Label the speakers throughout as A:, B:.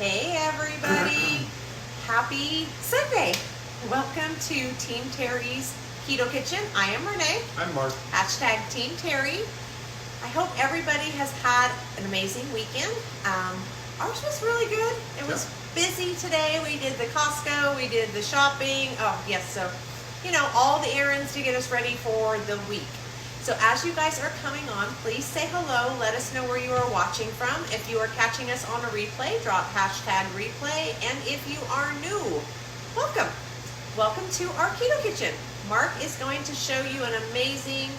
A: Hey everybody, happy Sunday. Welcome to TeamTerry's Keto Kitchen. I am Renee.
B: I'm Mark.
A: Hashtag TeamTerry. I hope everybody has had an amazing weekend. Ours was really good. It was busy today. We did the Costco, we did the shopping. Oh yes, so all the errands to get us ready for the week. So as you guys are coming on, please say hello. Let us know where you are watching from. If you are catching us on a replay, drop hashtag replay. And if you are new, welcome. Welcome to our Keto Kitchen. Mark is going to show you an amazing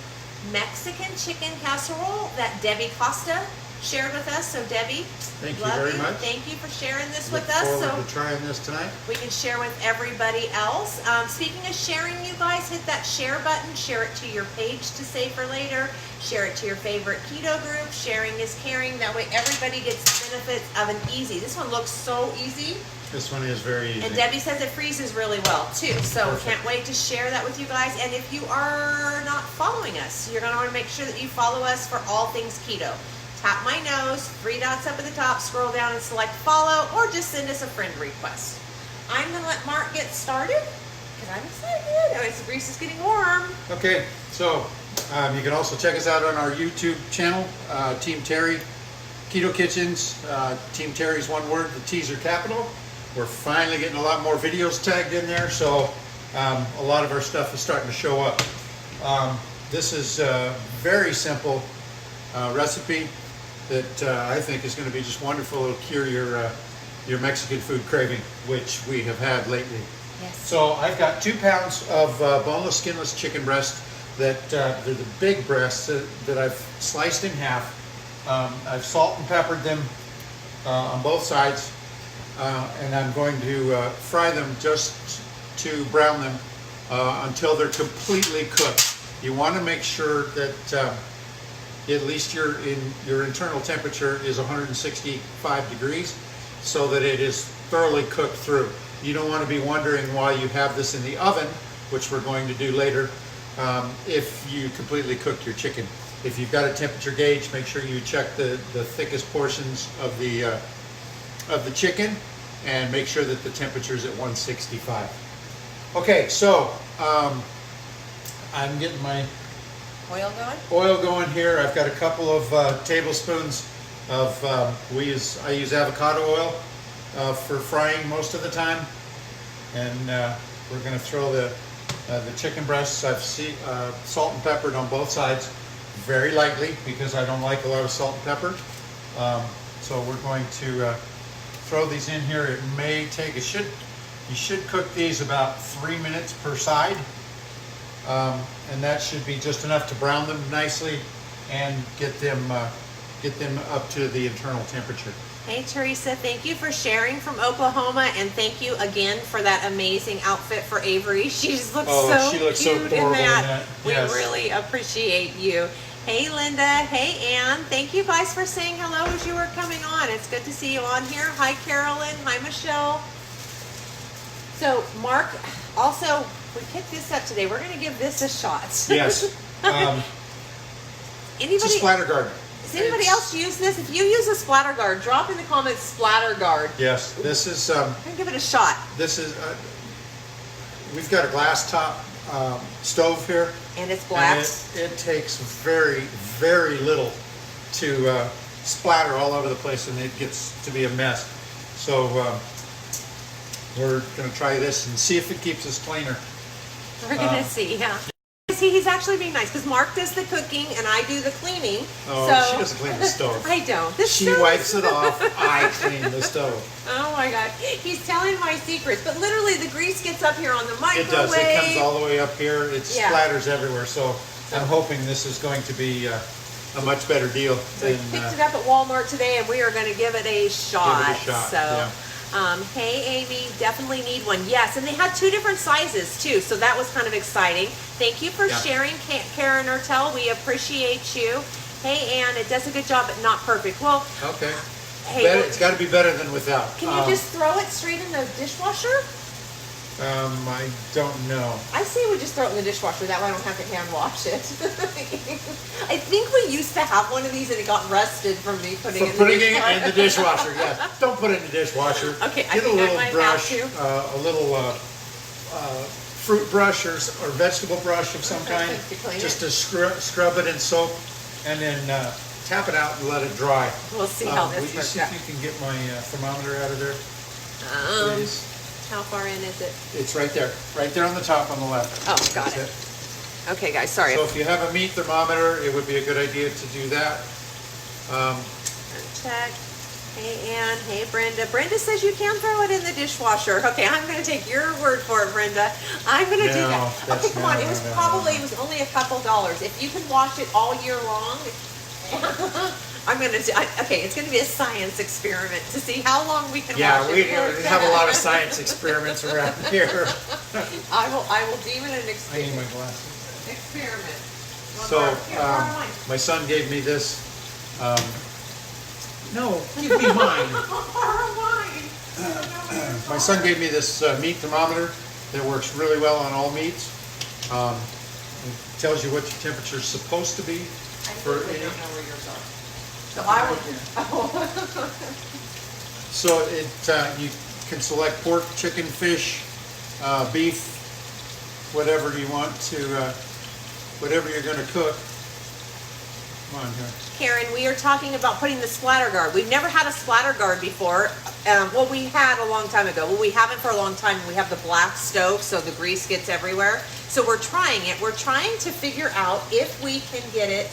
A: Mexican chicken casserole that Debbie Costa shared with us. So Debbie,
B: thank you very much.
A: Thank you for sharing this
B: Look
A: with us.
B: Forward to trying this tonight.
A: We can share with everybody else. Speaking of sharing, you guys, hit that share button. Share it to your page to save for later. Share it to your favorite keto group. Sharing is caring. That way everybody gets the benefits of an easy. This one looks so easy.
B: This one is very easy.
A: And Debbie says it freezes really well too. So
B: Perfect.
A: Can't wait to share that with you guys. And if you are not following us, you're going to want to make sure that you follow us for all things keto. Tap my nose, 3 dots up at the top, scroll down and select follow, or just send us a friend request. I'm going to let Mark get started because I'm excited. Oh, the grease is getting warm.
B: Okay, so you can also check us out on our YouTube channel, TeamTerry Keto Kitchens. TeamTerry's one word, the T's are capital. We're finally getting a lot more videos tagged in there, so a lot of our stuff is starting to show up. This is a very simple recipe that I think is going to be just wonderful. It'll cure your Mexican food craving, which we have had lately.
A: Yes.
B: So I've got 2 pounds of boneless, skinless chicken breast that they're the big breasts that I've sliced in half. I've salt and peppered them on both sides, and I'm going to fry them just to brown them until they're completely cooked. You want to make sure that at least your internal temperature is 165 degrees so that it is thoroughly cooked through. You don't want to be wondering why you have this in the oven, which we're going to do later, if you completely cooked your chicken. If you've got a temperature gauge, make sure you check the thickest portions of the chicken and make sure that the temperature is at 165. Okay, so I'm getting my oil going here. I've got a couple of tablespoons of I use avocado oil for frying most of the time, and we're going to throw the chicken breasts. I've salt and peppered on both sides very lightly because I don't like a lot of salt and pepper. So we're going to throw these in here. It may take you should cook these about 3 minutes per side. And that should be just enough to brown them nicely and get them up to the internal temperature.
A: Hey Teresa, thank you for sharing from Oklahoma, and thank you again for that amazing outfit for Avery. She just looks
B: she looks
A: cute
B: so adorable
A: in that.
B: Yes.
A: We really appreciate you. Hey Linda, hey Ann, thank you guys for saying hello as you were coming on. It's good to see you on here. Hi Carolyn, hi Michelle. So Mark, also, we picked this up today. We're going to give this a shot.
B: Yes. It's a splatter guard.
A: Does anybody else use this? If you use a splatter guard, drop in the comments splatter guard.
B: Yes. This is.
A: I'm going to give it a shot.
B: This is. We've got a glass top stove here.
A: And it's black.
B: And it takes very, very little to splatter all over the place, and it gets to be a mess. So we're going to try this and see if it keeps us cleaner.
A: We're going to see, yeah. See, he's actually being nice because Mark does the cooking and I do the cleaning.
B: Oh,
A: so
B: she doesn't clean the stove.
A: I don't.
B: She wipes it off. I clean the stove.
A: Oh my God. He's telling my secrets. But literally the grease gets up here on the microwave.
B: It does. It comes all the way up here. It splatters everywhere. So I'm hoping this is going to be a much better deal.
A: So we picked it up at Walmart today and we are going to give it a shot.
B: Give it a shot,
A: so.
B: yeah.
A: Hey Amy, definitely need one. Yes, and they had 2 different sizes too, so that was kind of exciting. Thank you for sharing, Karen Ertel. We appreciate you. Hey Ann, it does a good job, but not perfect. Well,
B: okay. Hey, it's got to be better than without.
A: Can you just throw it straight in the dishwasher?
B: I don't know.
A: I say we just throw it in the dishwasher. That way I don't have to hand wash it. I think we used to have one of these and it got rusted from me putting it in
B: the dishwasher. Yeah, don't put it in the dishwasher.
A: Okay, I
B: Get a
A: think I
B: little
A: might
B: brush,
A: have to.
B: a little fruit brush or vegetable brush of some kind,
A: To clean
B: just
A: it.
B: to scrub it in soap, and then tap it out and let it dry.
A: We'll see how
B: Will
A: this
B: you
A: works
B: see
A: out.
B: if you can get my thermometer out of there, please?
A: How far in is it?
B: It's right there on the top on the left.
A: Oh, got
B: That's
A: it. Okay, guys, sorry.
B: So if you have a meat thermometer, it would be a good idea to do that.
A: Check. Hey, Ann. Hey, Brenda. Brenda says you can throw it in the dishwasher. Okay, I'm going to take your word for it, Brenda. I'm going to do that. Okay, come on. It was only a couple dollars. If you can wash it all year long, I'm going to do, okay, it's going to be a science experiment to see how long we can wash it.
B: Yeah, we have a lot of science experiments around here.
A: I will deem it an
B: I need
A: experiment.
B: my glasses.
A: Experiment.
B: So,
A: Here, borrow mine.
B: my son gave me this. No, give me mine.
A: Borrow mine.
B: My son gave me this meat thermometer that works really well on all meats. It tells you what your temperature is supposed to be.
A: I
B: For
A: really
B: any-
A: don't know where yours are. So I will.
B: So you can select pork, chicken, fish, beef, whatever you want to, whatever you're going to cook. Come on here.
A: Karen, we are talking about putting the splatter guard. We've never had a splatter guard before. Well, we had a long time ago. Well, we haven't for a long time. We have the black stove, so the grease gets everywhere. So we're trying it. We're trying to figure out if we can get it.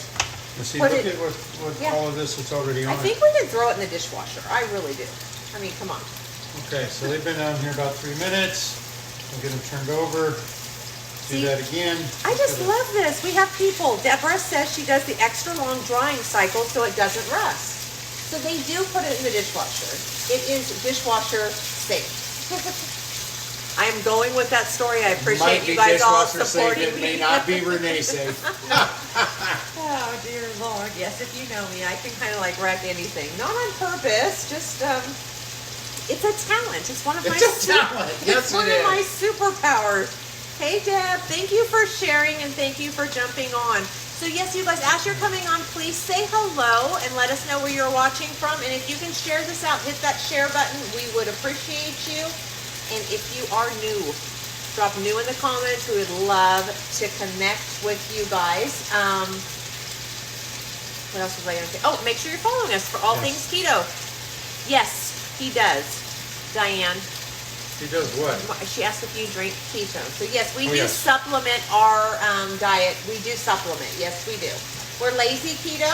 B: See,
A: Put
B: look
A: it-
B: at what
A: yeah.
B: all of this that's already on
A: I think we can throw it in the dishwasher. I really do. I mean, come on.
B: Okay, so they've been on here about 3 minutes. We'll get them turned over. Do
A: See,
B: that again.
A: I just love this. We have people. Deborah says she does the extra long drying cycle so it doesn't rust. So they do put it in the dishwasher. It is dishwasher safe. I am going with that story. I appreciate you guys all supporting
B: It may
A: me.
B: not be Renee safe.
A: Oh dear Lord. Yes, if you know me, I can kind of like wreck anything. Not on purpose, just it's a talent. It's one of my
B: It's a talent. Yes,
A: it's one
B: it
A: of my
B: is.
A: superpowers. Hey Deb, thank you for sharing and thank you for jumping on. So yes, you guys, as you're coming on, please say hello and let us know where you're watching from. And if you can share this out, hit that share button. We would appreciate you. And if you are new, drop new in the comments. We would love to connect with you guys. What else was I going to say? Oh, make sure you're following us for all things keto. Yes, he does. Diane.
B: He does what?
A: She asked if you drink keto. So yes, we
B: Oh,
A: do
B: yes.
A: supplement our diet. We do supplement. Yes, we do. We're lazy keto,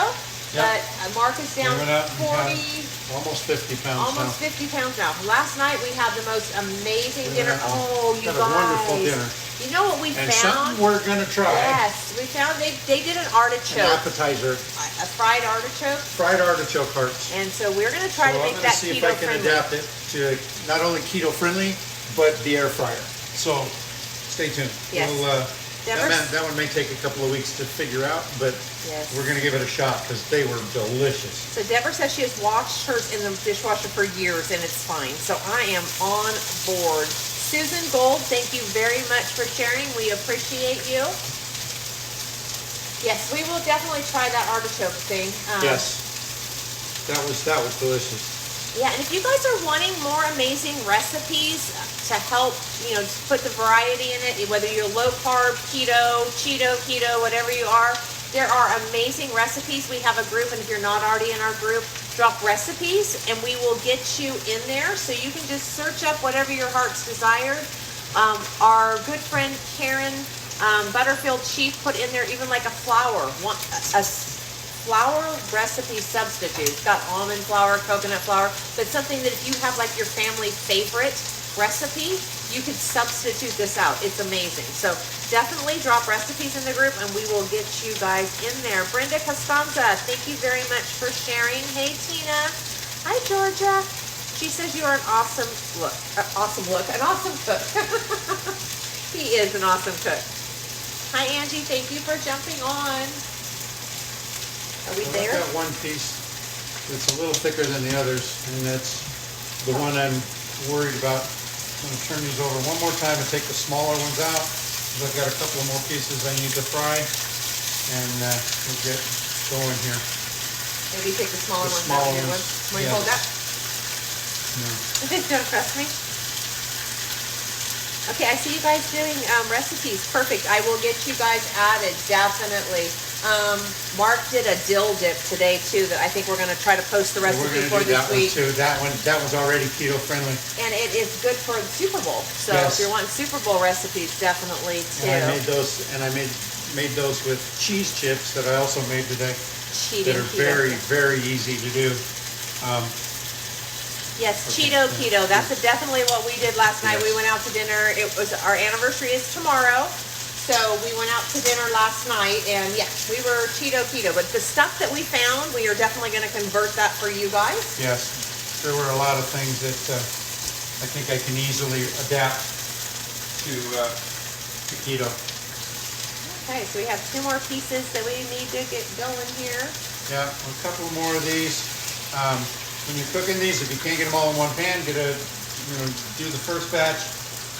B: Yep.
A: but Mark is down
B: We went out and
A: 40,
B: almost 50 pounds
A: almost
B: now.
A: 50 pounds now. Last night we had the most amazing
B: We
A: dinner.
B: went out and
A: Oh, you
B: had
A: guys.
B: a wonderful dinner.
A: You know what we
B: And
A: found?
B: something we're going to try.
A: Yes, we found they did an
B: An
A: artichoke,
B: appetizer.
A: a fried artichoke.
B: Fried artichoke hearts.
A: And so we're going to try
B: So
A: to
B: I'm
A: make
B: going to
A: that
B: see if I
A: keto
B: can
A: friendly.
B: adapt it to not only keto friendly, but the air fryer. So stay tuned.
A: Yes. Deborah?
B: That one may take a couple of weeks to figure out, but
A: Yes.
B: we're going to give it a shot because they were delicious.
A: So Deborah says she has washed hers in the dishwasher for years and it's fine. So I am on board. Susan Gold, thank you very much for sharing. We appreciate you. Yes, we will definitely try that artichoke thing.
B: Yes. That was delicious.
A: Yeah, and if you guys are wanting more amazing recipes to help, put the variety in it, whether you're low carb, keto, whatever you are, there are amazing recipes. We have a group, and if you're not already in our group, drop recipes, and we will get you in there. So you can just search up whatever your heart's desired. Our good friend Karen Butterfield Chief put in there even like a flour, a flour recipe substitute. It's got almond flour, coconut flour, but something that if you have like your family favorite recipe, you could substitute this out. It's amazing. So definitely drop recipes in the group and we will get you guys in there. Brenda Costanza, thank you very much for sharing. Hey Tina. Hi Georgia. She says you are an awesome cook. He is an awesome cook. Hi Angie, thank you for jumping on. Are we there?
B: I've got one piece that's a little thicker than the others, and that's the one I'm worried about I'm going to turn these over one more time and take the smaller ones out. I've got a couple of more pieces I need to fry, and we'll get going here.
A: Maybe take the smaller ones out here. Will you hold that?
B: No.
A: Don't trust me? Okay, I see you guys doing recipes. Perfect. I will get you guys added, definitely. Mark did a dill dip today too that I think we're going to try to post the recipe for this week.
B: That one's already keto friendly.
A: And it is good for the Super Bowl. So if you're wanting Super Bowl recipes, definitely too.
B: And I made those, made those with cheese chips that I also made today. That are very, very easy to do.
A: Yes, Cheeto keto. That's definitely what we did last night. We went out to dinner. It was our anniversary is tomorrow. So we went out to dinner last night, and yes, we were Cheeto keto. But the stuff that we found, we are definitely going to convert that for you guys.
B: Yes, there were a lot of things that I think I can easily adapt to keto.
A: Okay, so we have 2 more pieces that we need to get going here.
B: Yeah, a couple more of these. When you're cooking these, if you can't get them all in one pan, do the first batch,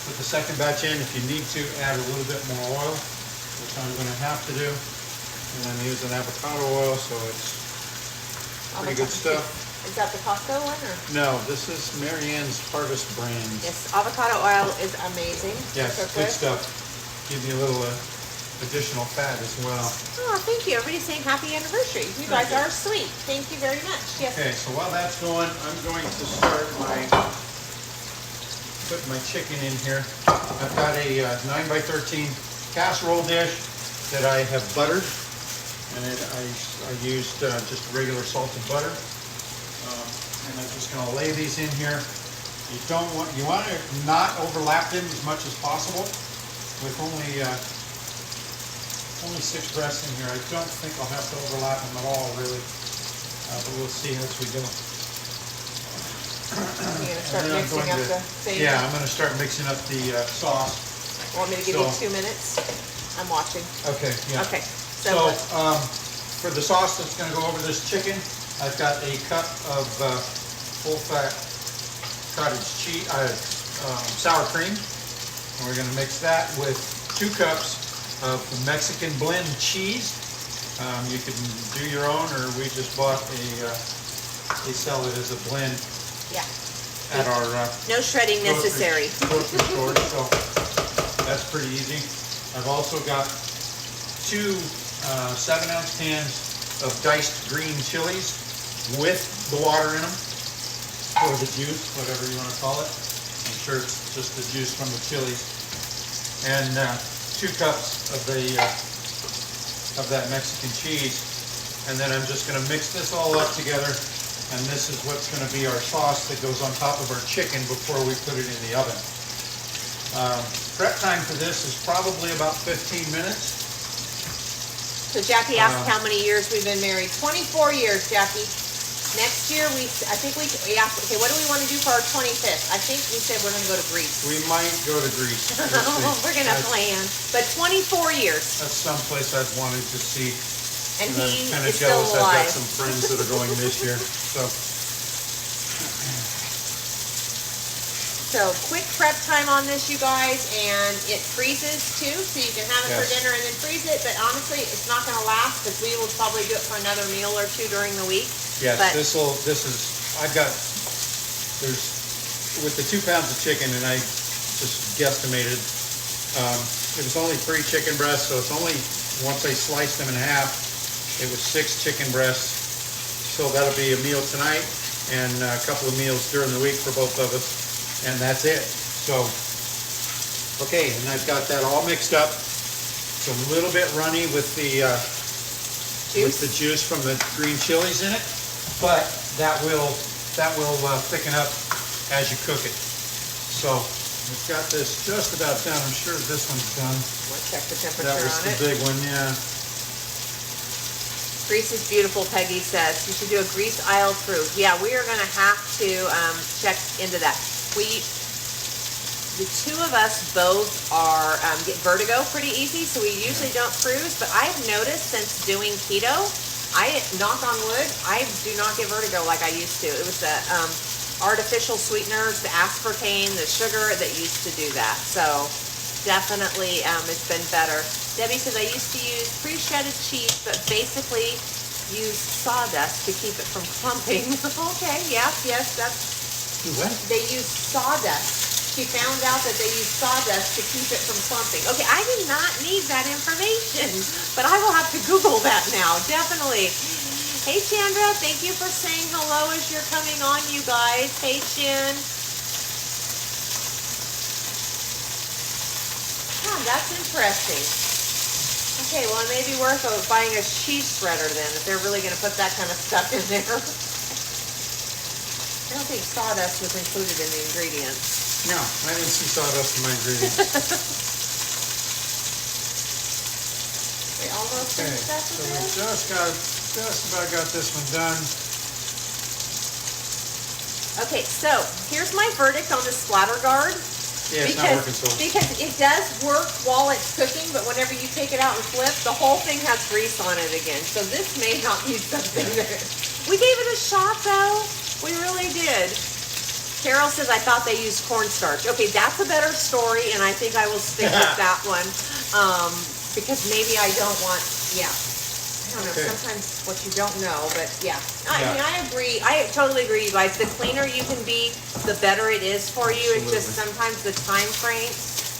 B: put the second batch in. If you need to, add a little bit more oil, which I'm going to have to do. And I'm using avocado oil, so it's pretty good stuff.
A: Is that the Costco one? Or?
B: No, this is Marianne's Harvest brand.
A: Yes, avocado oil is amazing.
B: Yes, good stuff. Give you a little additional fat as well.
A: Oh, thank you. Everybody's saying happy anniversary. You guys are sweet. Thank you very much. Yes.
B: Okay, so while that's going, I'm going to start put my chicken in here. I've got a 9x13 casserole dish that I have buttered, and I used just regular salted butter. And I'm just going to lay these in here. You want to not overlap them as much as possible. With only 6 breasts in here, I don't think I'll have to overlap them at all, really. But we'll see as we go.
A: You're going to start mixing up the thing?
B: Yeah, I'm going to start mixing up the sauce.
A: Want me to give you 2 minutes? I'm watching.
B: Okay, yeah.
A: Okay.
B: So for the sauce that's going to go over this chicken, I've got a cup of full-fat cottage cheese, sour cream. And we're going to mix that with 2 cups of the Mexican blend cheese. You can do your own, or we just bought they sell it as a blend.
A: Yeah.
B: At our
A: no shredding necessary.
B: Grocery store, so that's pretty easy. I've also got 2 7-ounce cans of diced green chilies with the water in them, or the juice, whatever you want to call it. I'm sure it's just the juice from the chilies. And 2 cups of that Mexican cheese, and then I'm just going to mix this all up together, and this is what's going to be our sauce that goes on top of our chicken before we put it in the oven. Prep time for this is probably about 15 minutes.
A: So Jackie asked how many years we've been married. 24 years, Jackie. Next year, I think we asked, okay, what do we want to do for our 25th? I think we said we're going to go to Greece.
B: We might go to Greece.
A: We're going to plan. But 24 years. That's
B: someplace I've wanted to see.
A: And he
B: I'm kind of
A: is still
B: jealous.
A: alive.
B: I've got some friends that are going this year.
A: So quick prep time on this, you guys, and it freezes too, so you can have it for dinner and then freeze it. But honestly, it's not going to last because we will probably do it for another meal or 2 during the week.
B: Yes,
A: but
B: with the 2 pounds of chicken, and I just guesstimated, it was only 3 chicken breasts, so it's only, once I sliced them in half, it was 6 chicken breasts. So that'll be a meal tonight and a couple of meals during the week for both of us. And that's it. So, okay, and I've got that all mixed up. It's a little bit runny with the juice from the green chilies in it, but that will thicken up as you cook it. So we've got this just about done. I'm sure this one's done.
A: We'll check the temperature on it.
B: That was the big one, yeah.
A: Grease is beautiful, Peggy says. You should do a grease aisle through. Yeah, we are going to have to check into that. The 2 of us both are get vertigo pretty easy, so we usually don't cruise. But I've noticed since doing keto, knock on wood, I do not get vertigo like I used to. It was artificial sweeteners, the aspartame, the sugar that used to do that. So definitely it's been better. Debbie says, I used to use pre-shredded cheese, but basically use sawdust to keep it from clumping. Okay, yes, that's...
B: What?
A: They use sawdust. She found out that they use sawdust to keep it from clumping. Okay, I did not need that information, but I will have to Google that now, definitely. Hey, Chandra, thank you for saying hello as you're coming on, you guys. Hey, Chin. Oh, that's interesting. Okay, well, it may be worth buying a cheese shredder then, if they're really going to put that kind of stuff in there. I don't think sawdust was included in the ingredients.
B: No, I didn't see sawdust in my ingredients.
A: We almost finished that
B: So
A: with
B: we
A: this.
B: just about got this one done.
A: Okay, so here's my verdict on the splatter guard.
B: Yeah, it's not working so.
A: Because it does work while it's cooking, but whenever you take it out and flip, the whole thing has grease on it again. So this may not be something that... We gave it a shot though. We really did. Carol says, I thought they used cornstarch. Okay, that's a better story, and I think I will stick with that one. Because maybe I don't want, I don't know, sometimes what you don't know, but yeah. I mean, I agree. I totally agree, you guys. The cleaner you can be, the better it is for you. It's just sometimes the time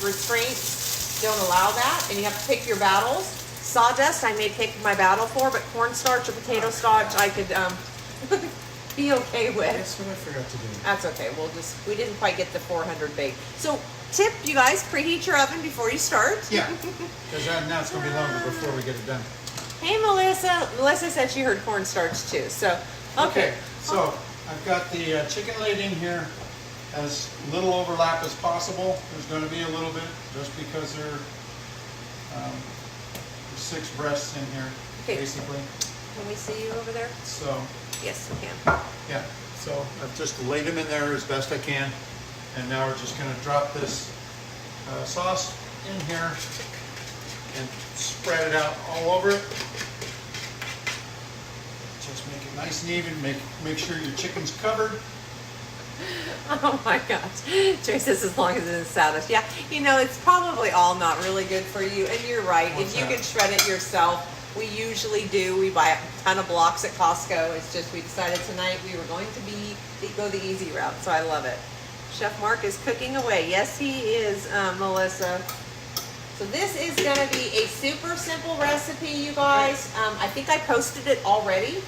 A: restraints don't allow that, and you have to pick your battles. Sawdust, I may pick my battle for, but cornstarch or potato starch, I could be okay with.
B: That's what I forgot to do.
A: That's okay. We didn't quite get the 400 bake. So tip, you guys, preheat your oven before you start.
B: Yeah, because now it's going to be longer before we get it done.
A: Hey, Melissa. Melissa said she heard cornstarch too. So, okay.
B: So I've got the chicken laid in here as little overlap as possible. There's going to be a little bit just because there's 6 breasts in here, basically.
A: Can we see you over there?
B: So.
A: Yes, we can.
B: Yeah, so I've just laid them in there as best I can. And now we're just going to drop this sauce in here and spread it out all over it. Just make it nice and even. Make sure your chicken's covered.
A: Oh my gosh. Joy says as long as it isn't sawdust. Yeah, you know, it's probably all not really good for you. And you're right. If you can shred it yourself, we usually do. We buy a ton of blocks at Costco. It's just we decided tonight we were going to go the easy route. So I love it. Chef Mark is cooking away. Yes, he is, Melissa. So this is going to be a super simple recipe, you guys. I think I posted it already.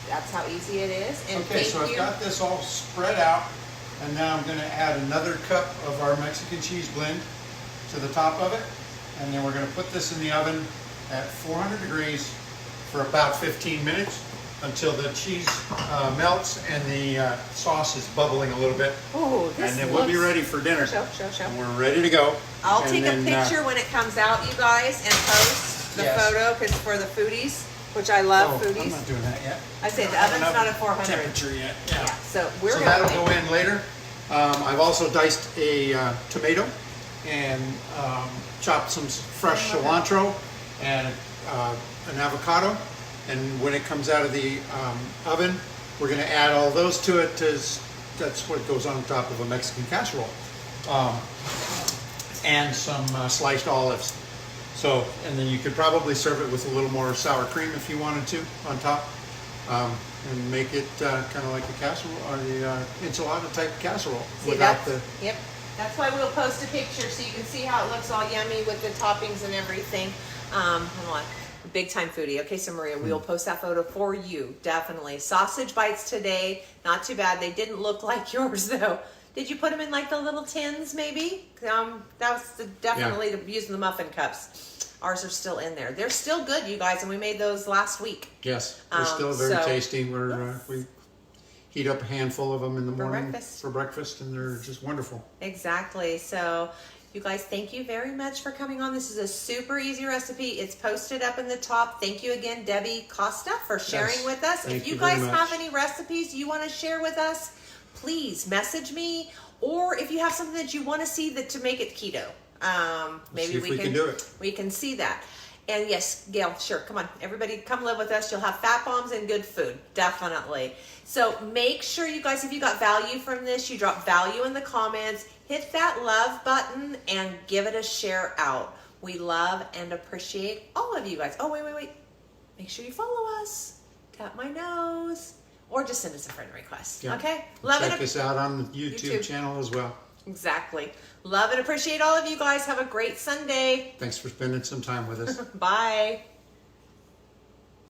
A: That's how easy it is. And
B: so I've got this all spread out. And now I'm going to add another cup of our Mexican cheese blend to the top of it. And then we're going to put this in the oven at 400 degrees for about 15 minutes until the cheese melts and the sauce is bubbling a little bit.
A: Oh, this
B: And then we'll be ready for dinner.
A: Show.
B: And we're ready to go.
A: I'll take a picture when it comes out, you guys, and post the photo because for the foodies, which I love foodies.
B: I'm not doing that yet.
A: I say the oven's not at 400
B: temperature yet. Yeah.
A: So
B: that'll go in later. I've also diced a tomato and chopped some fresh cilantro and an avocado. And when it comes out of the oven, we're going to add all those to it. That's what goes on top of a Mexican casserole. And some sliced olives. So, and then you could probably serve it with a little more sour cream if you wanted to on top. And make it kind of like a casserole or the enchilada type casserole.
A: Yep. That's why we'll post a picture so you can see how it looks all yummy with the toppings and everything. I'm like a big time foodie. Okay, so Maria, we will post that photo for you, definitely. Sausage bites today, not too bad. They didn't look like yours though. Did you put them in like the little tins maybe? That was definitely using the muffin cups. Ours are still in there. They're still good, you guys, and we made those last week.
B: Yes, they're still very tasty. We heat up a handful of them in the morning for breakfast, and they're just wonderful.
A: Exactly. So, you guys, thank you very much for coming on. This is a super easy recipe. It's posted up in the top. Thank you again, Debbie Costa, for sharing with us. If you guys have any recipes you want to share with us, please message me, or if you have something that you want to see to make it keto. Maybe we can do it. We can see that. And yes, Gail, sure, come on. Everybody come live with us. You'll have fat bombs and good food, definitely. So make sure you guys, if you got value from this, you drop value in the comments, hit that love button and give it a share out. We love and appreciate all of you guys. Oh, wait. Make sure you follow us. Tap my nose. Or just send us a friend request.
B: Yeah.
A: Okay? Love
B: Check us out on the YouTube
A: YouTube
B: channel as well.
A: Exactly. Love and appreciate all of you guys. Have a great Sunday.
B: Thanks for spending some time with us.
A: Bye.